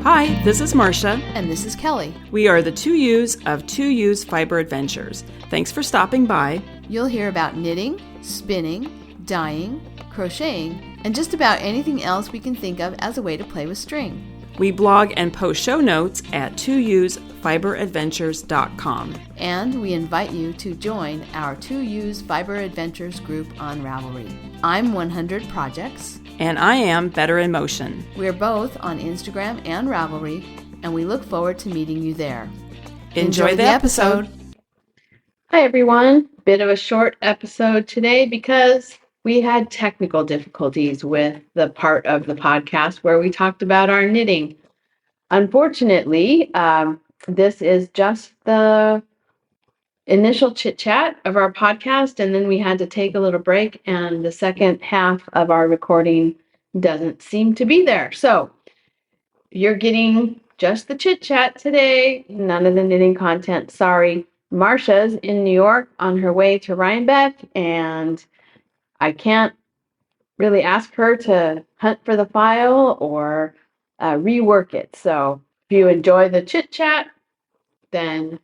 Hi, this is Marsha. And this is Kelly. We are the 2U's of 2U's Fiber Adventures. Thanks for stopping by. You'll hear about knitting, spinning, dyeing, crocheting, and just about anything else we can think of as a way to play with string. We blog and post show notes at 2usfiberadventures.com. And we invite you to join our 2U's Fiber Adventures group on Ravelry. I'm 100 Projects. And I am Better in Motion. We're both on Instagram and Ravelry, and we look forward to meeting you there. Enjoy the episode. Hi, everyone. Bit of a short episode today because we had technical difficulties with the part of the podcast where we talked about our knitting. Unfortunately, this is just the initial chit chat of our podcast, and then we had to take a little break, and the second half of our recording doesn't seem to be there. So you're getting just the chit chat today, none of the knitting content. Sorry. Marsha's in New York on her way to Rhinebeck, and I can't really ask her to hunt for the file or rework it. So if you enjoy the chit chat, then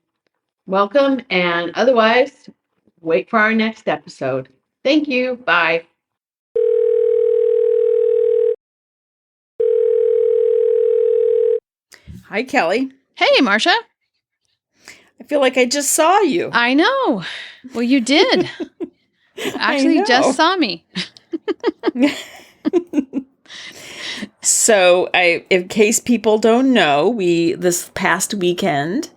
welcome, and otherwise, wait for our next episode. Thank you. Bye. Hi, Kelly. Hey, Marsha. I feel like I just saw you. I know. Well, you did. Actually, just saw me. So, in case people don't know, this past weekend,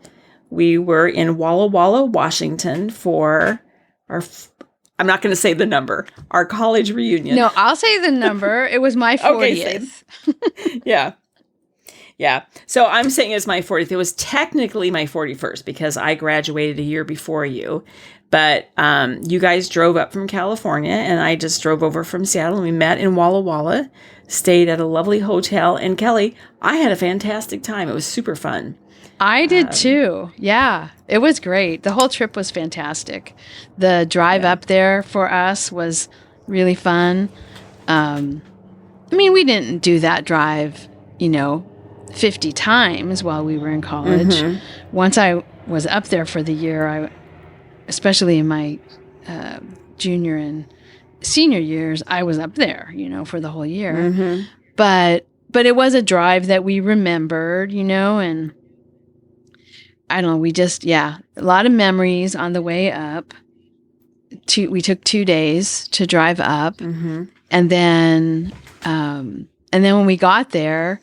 we were in Walla Walla, Washington for I'm not going to say the number, our college reunion. No, I'll say the number. It was my 40th. Okay, Yeah. So I'm saying it's my 40th. It was technically my 41st because I graduated a year before you. But you guys drove up from California, and I just drove over from Seattle, and we met in Walla Walla, stayed at a lovely hotel. And Kelly, I had a fantastic time. It was super fun. I did too. Yeah, it was great. The whole trip was fantastic. The drive up there for us was really fun. We didn't do that drive, 50 times while we were in college. Mm-hmm. Once I was up there for the year, especially in my junior and senior years, I was up there, for the whole year. Mm-hmm. But it was a drive that we remembered, and I don't know, we just, a lot of memories on the way up. We took 2 days to drive up. Mm-hmm. And then when we got there,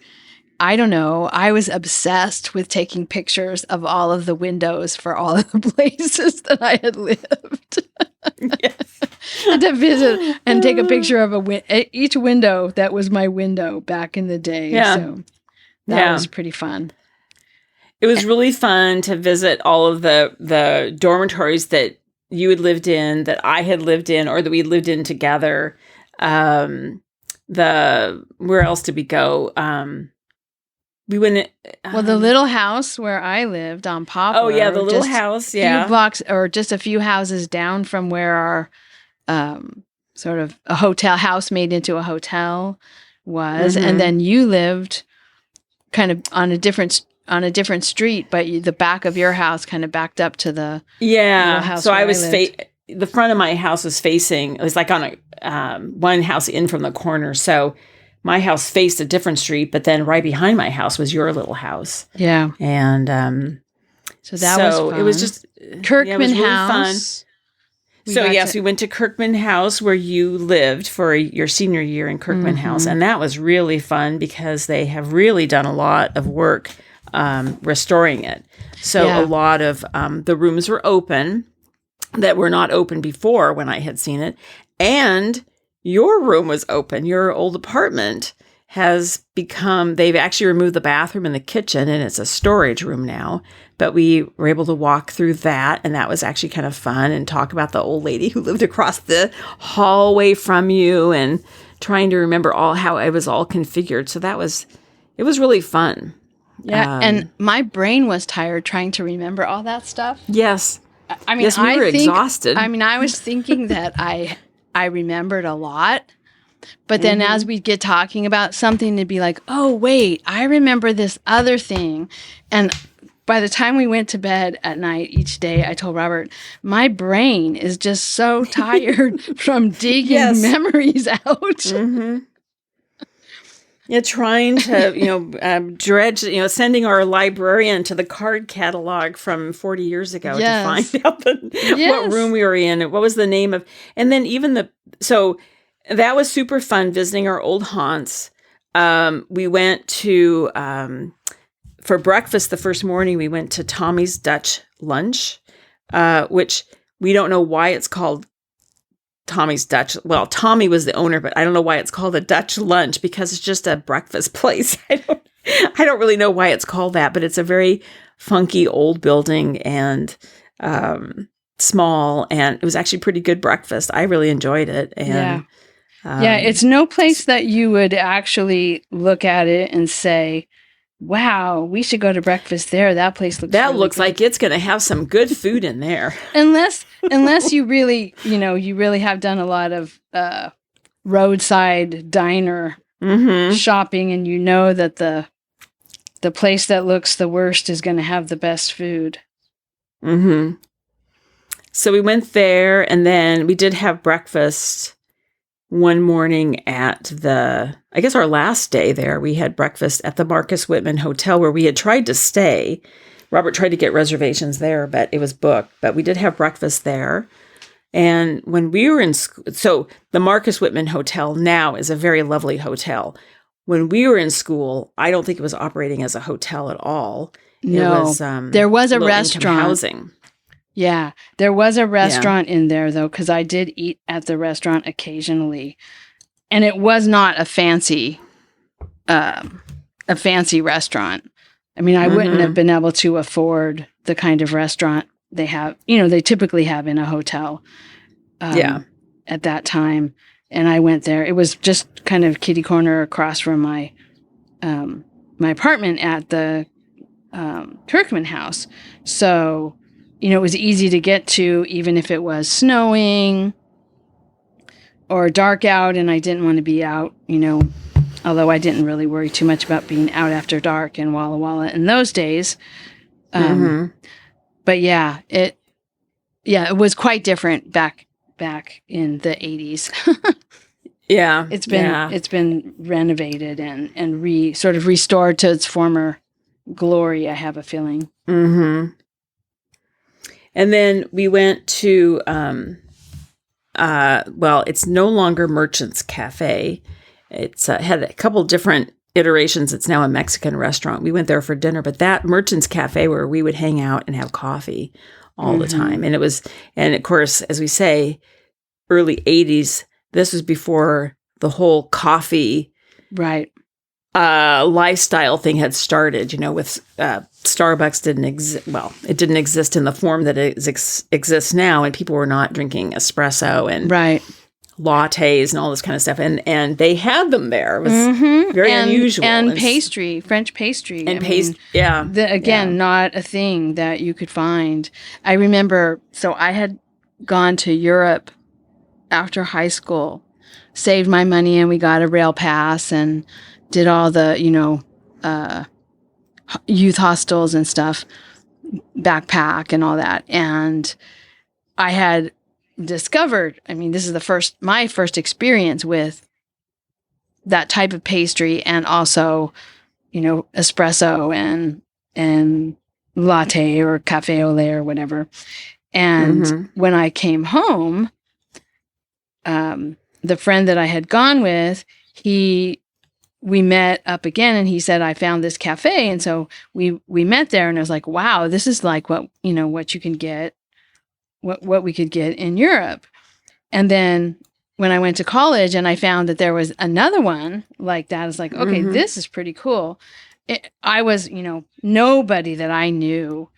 I don't know, I was obsessed with taking pictures of all of the windows for all of the places that I had lived. Yes. To visit and take a picture of each window that was my window back in the day. Yeah. So that was pretty fun. It was really fun to visit all of the dormitories that you had lived in, that I had lived in, or that we lived in together. Where else did we go? We went. The little house where I lived on Poplar. Oh yeah, the little house. Yeah, few blocks or just a few houses down from where our sort of a hotel house made into a hotel was, mm-hmm. and then you lived kind of on a different street, but the back of your house kind of backed up to the house. So I was the front of my house was facing. It was like on a one house in from the corner. So my house faced a different street, but then right behind my house was your little house. Yeah, and so that was fun. It was just Kirkman really House. Fun. We went to Kirkman House where you lived for your senior year in Kirkman mm-hmm. House, and that was really fun because they have really done a lot of work restoring it. So a lot of the rooms were open that were not open before when I had seen it, and your room was open. Your old apartment has become, they've actually removed the bathroom and the kitchen, and it's a storage room now. But we were able to walk through that, and that was actually kind of fun, and talk about the old lady who lived across the hallway from you, and trying to remember how it was all configured. So it was really fun. Yeah, and my brain was tired trying to remember all that stuff. Yes. We were exhausted. I was thinking that I remembered a lot, But then as we'd get talking about something, it'd be like, oh, wait, I remember this other thing. And by the time we went to bed at night each day, I told Robert, my brain is just so tired from digging memories out. Mm-hmm. Yeah, trying to, dredge, sending our librarian to the card catalog from 40 years ago to find out what room we were in, and what was the name of, and then even so that was super fun visiting our old haunts. We went to, for breakfast the first morning, we went to Tommy's Dutch Lunch, which we don't know why it's called Tommy's Dutch. Well, Tommy was the owner, but I don't know why it's called a Dutch lunch, because it's just a breakfast place. I don't really know why it's called that, but it's a very funky old building and small, and it was actually pretty good breakfast. I really enjoyed it. And, it's no place that you would actually look at it and say, wow, we should go to breakfast there. That place looks really looks good. like it's going to have some good food in there. Unless you really, you really have done a lot of roadside diner shopping, and you know that the place that looks the worst is going to have the best food. Mm-hmm. So we went there, and then we did have breakfast one morning at I guess our last day there. We had breakfast at the Marcus Whitman Hotel, where we had tried to stay. Robert tried to get reservations there, but it was booked. But we did have breakfast there. And when we were in school, so the Marcus Whitman Hotel now is a very lovely hotel. When we were in school, I don't think it was operating as a hotel at all. No, it was, there was a low-income restaurant. Housing. Yeah, there was a restaurant in there, though, because I did eat at the restaurant occasionally. And it was not a fancy restaurant. I mean, I wouldn't have been able to afford the kind of restaurant they have, they typically have in a hotel at that time. And I went there. It was just kind of kitty corner across from my apartment at the Kirkman house. So, it was easy to get to, even if it was snowing or dark out and I didn't want to be out, although I didn't really worry too much about being out after dark in Walla Walla in those days. But it was quite different back in the 80s. It's been renovated and sort of restored to its former glory, I have a feeling. Mm-hmm. And then we went to, it's no longer Merchant's Cafe. It's had a couple different iterations. It's now a Mexican restaurant. We went there for dinner, but that Merchant's Cafe, where we would hang out and have coffee all the time. And and of course, as we say, early 80s, this was before the whole coffee lifestyle thing had started, with Starbucks didn't exist. Well, it didn't exist in the form that it exists now, and people were not drinking espresso and lattes and all this kind of stuff. And they had them there. It was very unusual. And pastry, French pastry. And pastry, not a thing that you could find. I remember, so I had gone to Europe after high school, saved my money, and we got a rail pass and did all the, youth hostels and stuff, backpack and all that. And I had discovered, this is my first experience with that type of pastry, and also, espresso and latte or cafe au lait or whatever. And when I came home, the friend that I had gone with, we met up again, and he said, I found this cafe. And so we met there, and I was like, wow, this is like what you can get, what we could get in Europe. And then when I went to college and I found that there was another one like that, I was like, okay, this is pretty cool. I was, nobody that I knew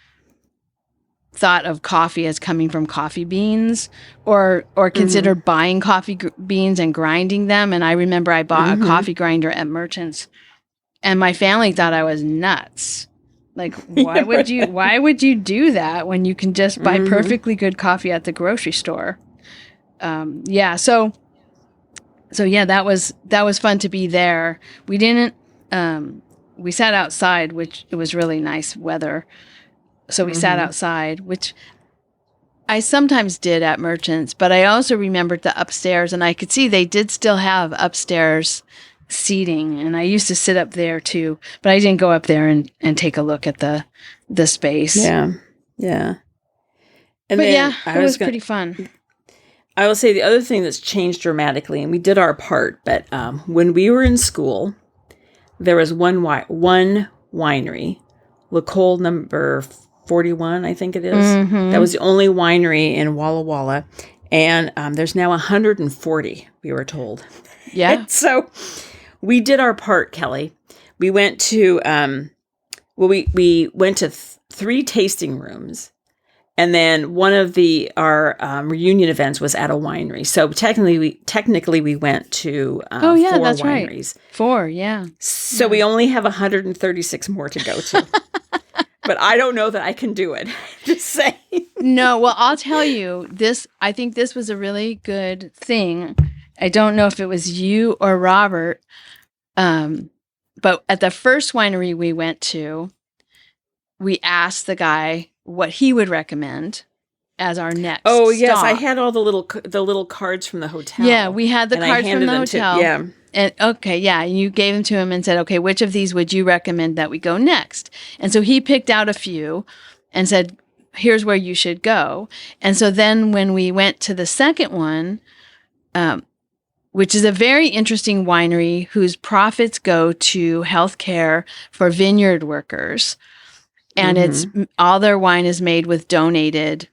thought of coffee as coming from coffee beans or considered buying coffee beans and grinding them. And I remember I bought a coffee grinder at Merchant's, and my family thought I was nuts. Like, why would you do that when you can just buy perfectly good coffee at the grocery store? So so yeah, that was fun to be there. We didn't, we sat outside, which it was really nice weather. So we sat outside, which I sometimes did at Merchants, but I also remembered the upstairs, and I could see they did still have upstairs seating, and I used to sit up there too, but I didn't go up there and take a look at the space. Yeah. Yeah. And But then yeah, it was pretty fun. I will say the other thing that's changed dramatically, and we did our part, but when we were in school, there was one winery, L'Ecole number 41, I think it is. That was the only winery in Walla Walla. And there's now 140, we were told. Yeah. And so we did our part, Kelly. We went to, we went to 3 tasting rooms. And then one of our reunion events was at a winery. So technically we went to 4 that's wineries. Right. 4, yeah. So we only have 136 more to go to. But I don't know that I can do it. Just saying. No, well, I'll tell you this. I think this was a really good thing. I don't know if it was you or Robert, but at the first winery we went to, we asked the guy what he would recommend as our next Oh, yes. stop. I had all the little cards from the hotel. Yeah, we had the cards from the hotel. Yeah. And okay, yeah, you gave them to him and said, okay, which of these would you recommend that we go next? And so he picked out a few and said, here's where you should go. And so then when we went to the second one, which is a very interesting winery whose profits go to healthcare for vineyard workers. And it's all their wine is made with donated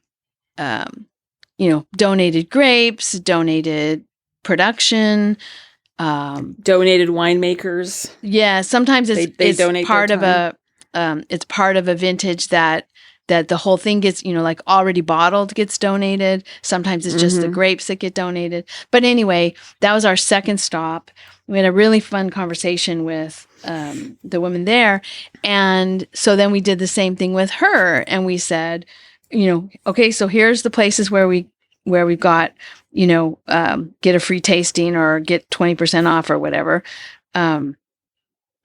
grapes, donated production, donated winemakers. Yeah, sometimes it's donate part of it's part of a vintage that the whole thing gets, like already bottled gets donated. Sometimes it's just the grapes that get donated. But anyway, that was our second stop. We had a really fun conversation with the woman there. And so then we did the same thing with her. And we said, okay, so here's the places where we've got, get a free tasting or get 20% off or whatever.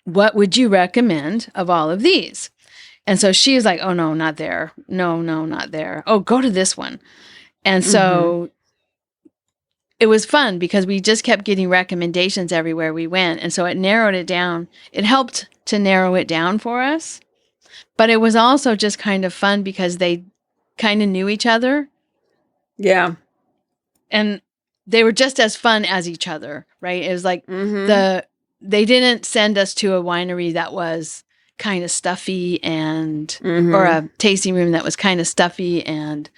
What would you recommend of all of these? And so she was like, oh, no, not there. No, not there. Oh, go to this one. And so it was fun because we just kept getting recommendations everywhere we went. And so it narrowed it down. It helped to narrow it down for us. But it was also just kind of fun because they kind of knew each other. Yeah. And they were just as fun as each other, right? It was like they didn't send us to a winery that was kind of stuffy and or a tasting room that was kind of stuffy and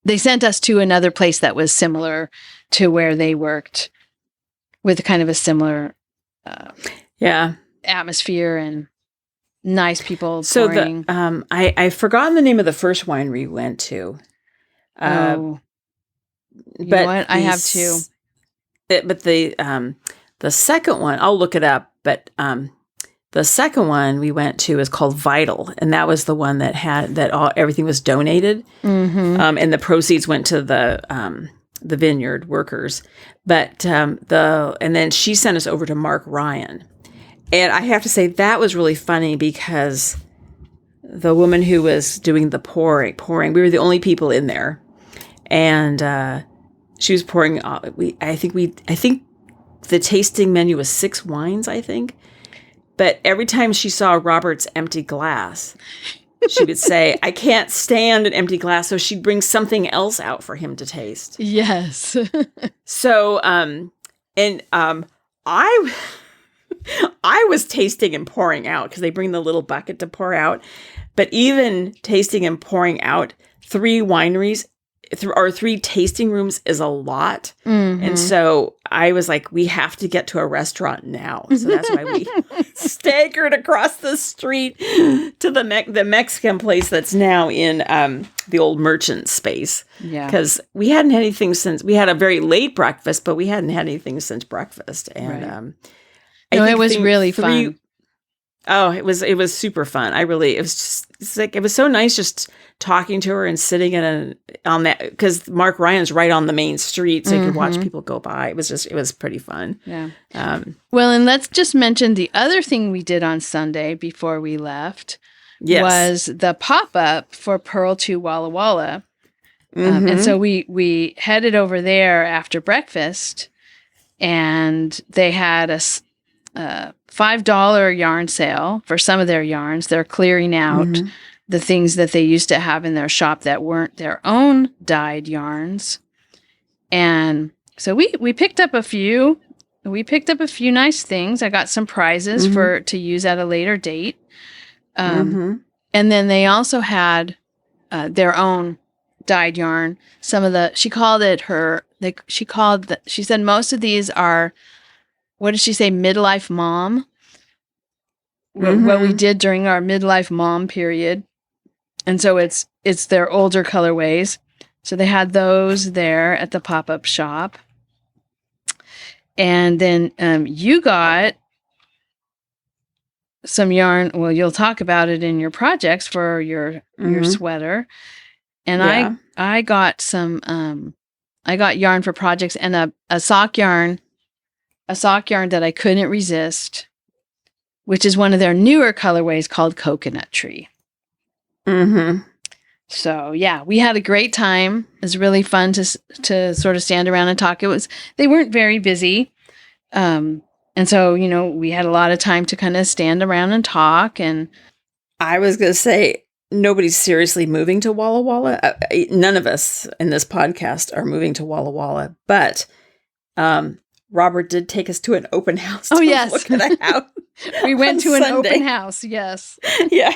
they sent us to another place that was similar to where they worked with kind of a similar atmosphere and nice people. So pouring. I've forgotten the name of the first winery we went to. You know what? I have too. But the second one, I'll look it up. But the second one we went to is called Vital, and that was the one that had everything was donated, and the proceeds went to the vineyard workers. But and then she sent us over to Mark Ryan, and I have to say that was really funny because the woman who was doing the pouring, we were the only people in there, and she was pouring. I think the tasting menu was 6 wines, I think. But every time she saw Robert's empty glass, she would say, I can't stand an empty glass. So she'd bring something else out for him to taste. Yes. So, I was tasting and pouring out because they bring the little bucket to pour out. But even tasting and pouring out 3 wineries or 3 tasting rooms is a lot. And so I was like, we have to get to a restaurant now. So that's why we staggered across the street to the Mexican place that's now in the old merchant space. Yeah. Because we hadn't had anything since, we had a very late breakfast, but we hadn't had anything since breakfast. And it was really fun. Oh, it was super fun. It was so nice just talking to her and sitting on that, because Mark Ryan's right on the main street, so you could watch people go by. It was pretty fun. Yeah. Well, and let's just mention the other thing we did on Sunday before we left was the pop-up for Pearl to Walla Walla. And so we headed over there after breakfast, and they had a $5 yarn sale for some of their yarns. They're clearing out the things that they used to have in their shop that weren't their own dyed yarns. And so we picked up a few. We picked up a few nice things. I got some prizes to use at a later date. And then they also had their own dyed yarn. She said most of these are, what did she say, midlife mom? What we did during our midlife mom period. And so it's their older colorways. So they had those there at the pop-up shop. And then you got some yarn. Well, you'll talk about it in your projects for your sweater. And I got some, I got yarn for projects and a sock yarn that I couldn't resist, which is one of their newer colorways called Coconut Tree. So yeah, we had a great time. It was really fun to sort of stand around and talk. They weren't very busy. And so, we had a lot of time to kind of stand around and talk. And I was going to say, nobody's seriously moving to Walla Walla. None of us in this podcast are moving to Walla Walla, but Robert did take us to an open house. Oh, yes. Look at a house. We went to Sunday. An open house. Yes. Yeah.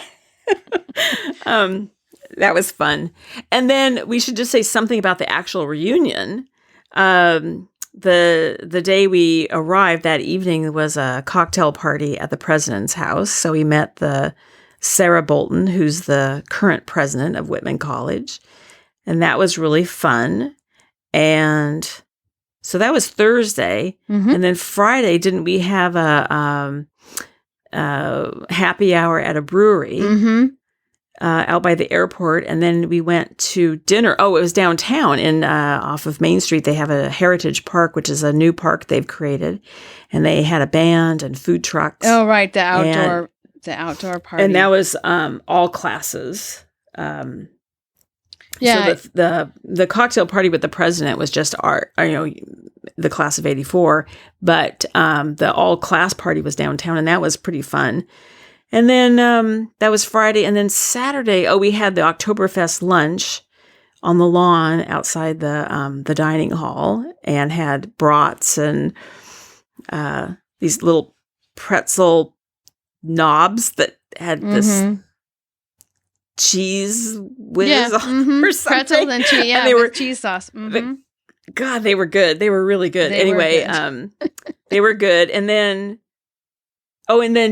That was fun. And then we should just say something about the actual reunion. The day we arrived that evening was a cocktail party at the president's house. So we met the Sarah Bolton, who's the current president of Whitman College. And that was really fun. And so that was Thursday. And then Friday, didn't we have a happy hour at a brewery out by the airport? And then we went to dinner. Oh, it was downtown off of Main Street. They have a Heritage Park, which is a new park they've created. And they had a band and food trucks. Oh, right. The outdoor party. And that was all classes. Yeah. So the cocktail party with the president was just the class of 84, but the all class party was downtown, and that was pretty fun. And then that was Friday, and then Saturday, we had the Oktoberfest lunch on the lawn outside the dining hall, and had brats and these little pretzel knobs that had this cheese whiz on or something. Pretzel and cheese, and they were cheese sauce. God, they were good. They were really good. Anyway, they were good. And then,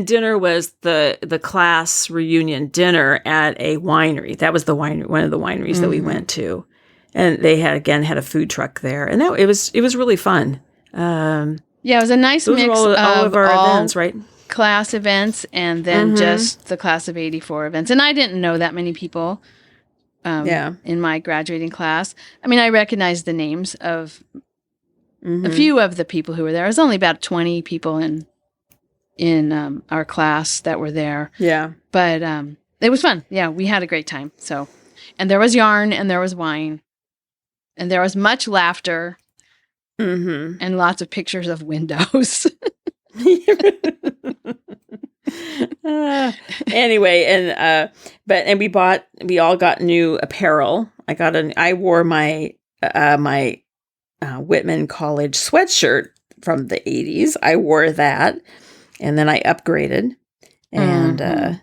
dinner was the class reunion dinner at a winery. That was one of the wineries that we went to, and they had a food truck there, and it was really fun. It was a nice mix all of our events, right? Class events, and then just the class of 84 events. And I didn't know that many people in my graduating class. I mean, I recognized the names of a few of the people who were there. It was only about 20 people in our class that were there. Yeah. But it was fun. Yeah, we had a great time. So, and there was yarn, and there was wine, and there was much laughter, and lots of pictures of windows. Anyway, and we all got new apparel. I wore my Whitman College sweatshirt from the 80s. I wore that, and then I upgraded, and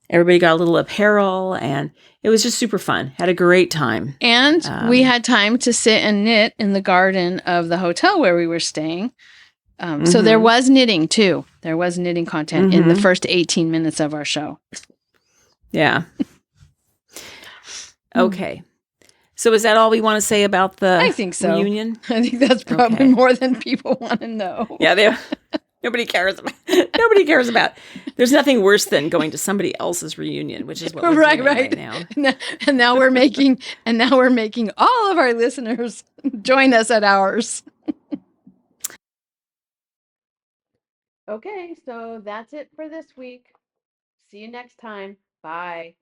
everybody got a little apparel, and it was just super fun. Had a great time. And we had time to sit and knit in the garden of the hotel where we were staying. So there was knitting too. There was knitting content in the first 18 minutes of our show. Yeah. Okay. So is that all we want to say about the I think so. reunion? I think that's probably more than people want to know. Yeah, nobody cares about. Nobody cares about. There's nothing worse than going to somebody else's reunion, which is what we're doing right now. And now we're making all of our listeners join us at ours. Okay, so that's it for this week. See you next time. Bye.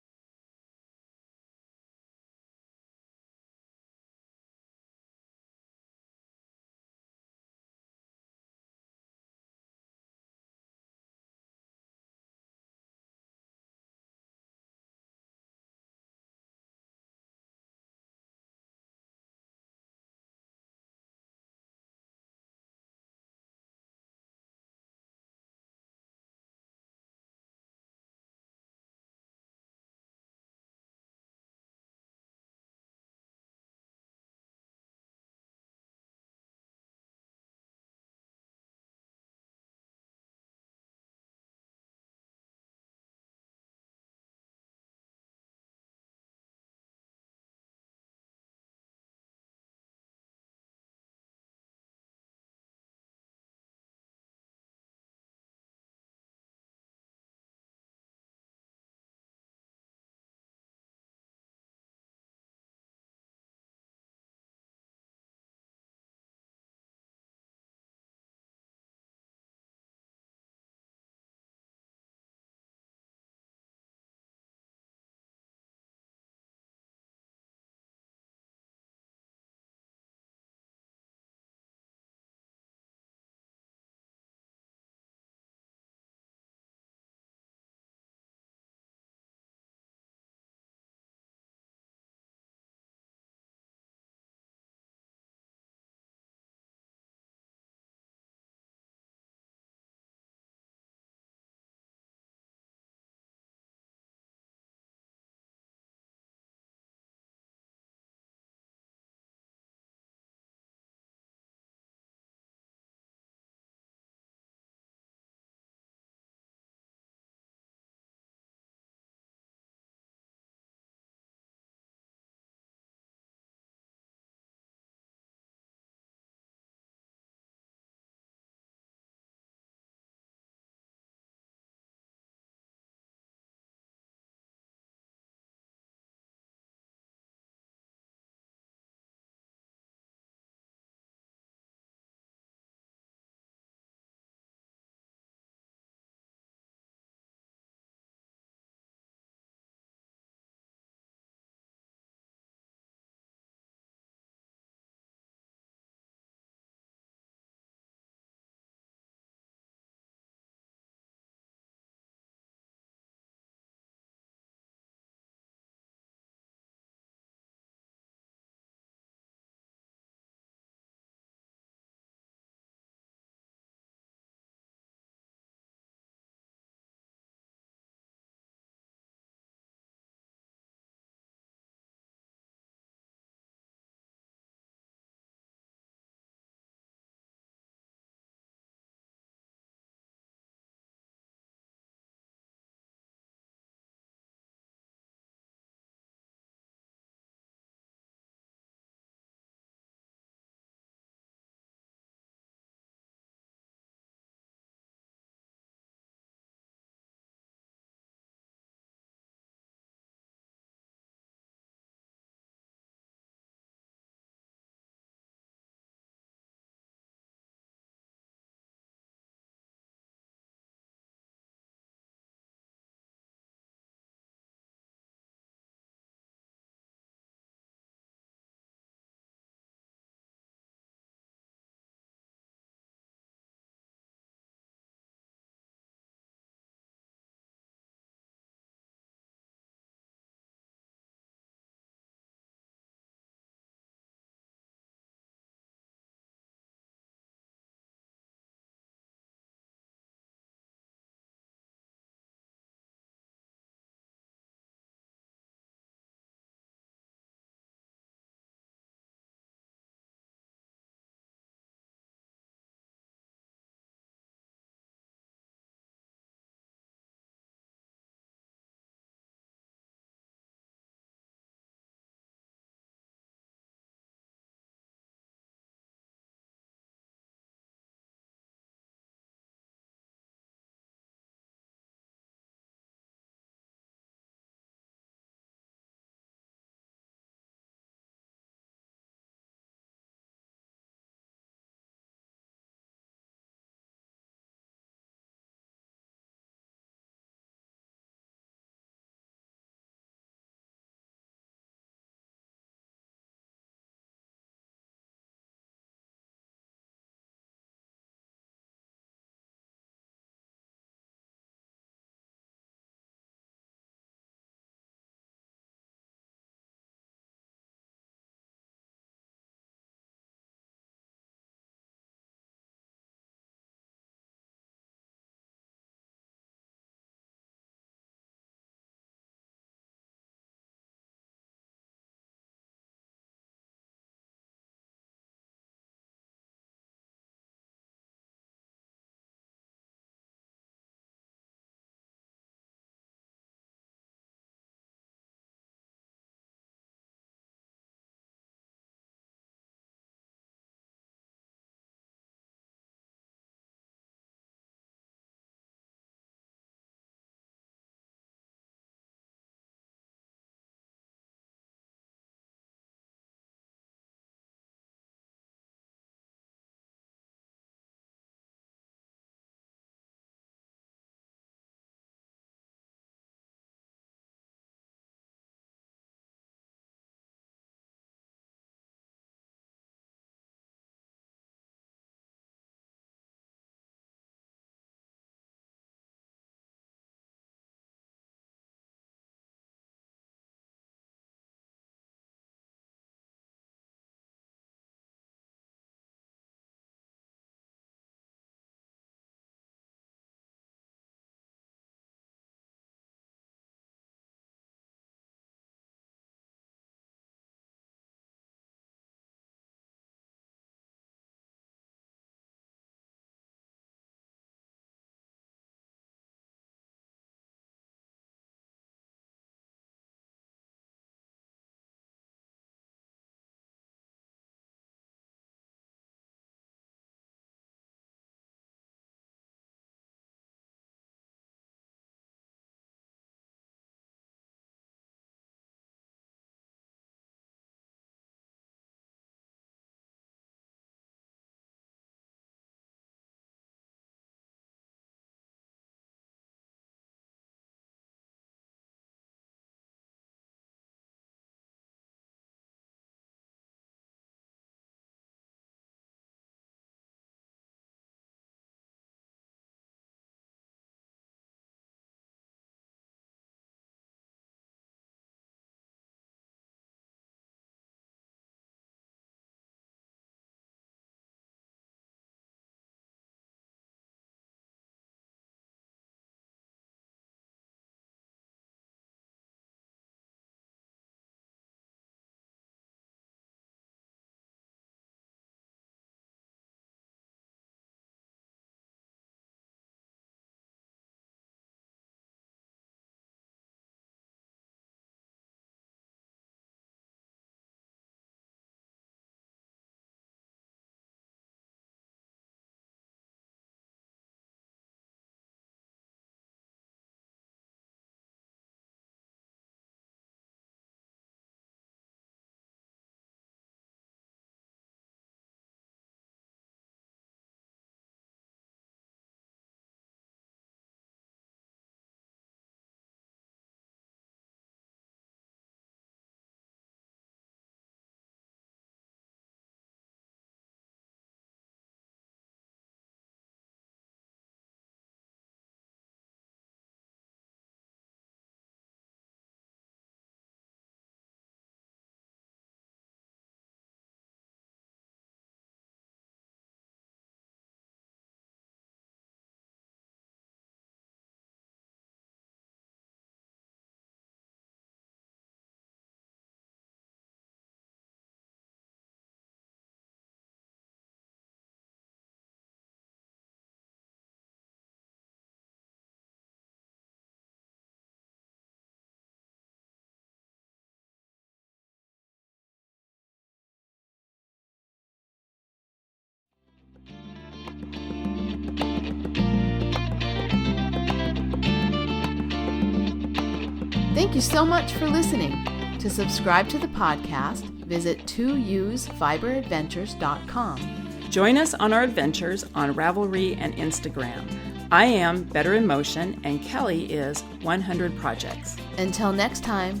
Thank you so much for listening. To subscribe to the podcast, visit 2usfiberadventures.com. Join us on our adventures on Ravelry and Instagram. I am Better in Motion, and Kelly is 100 Projects. Until next time,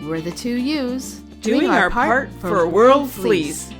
we're the 2 U's Doing our part for World Fleece.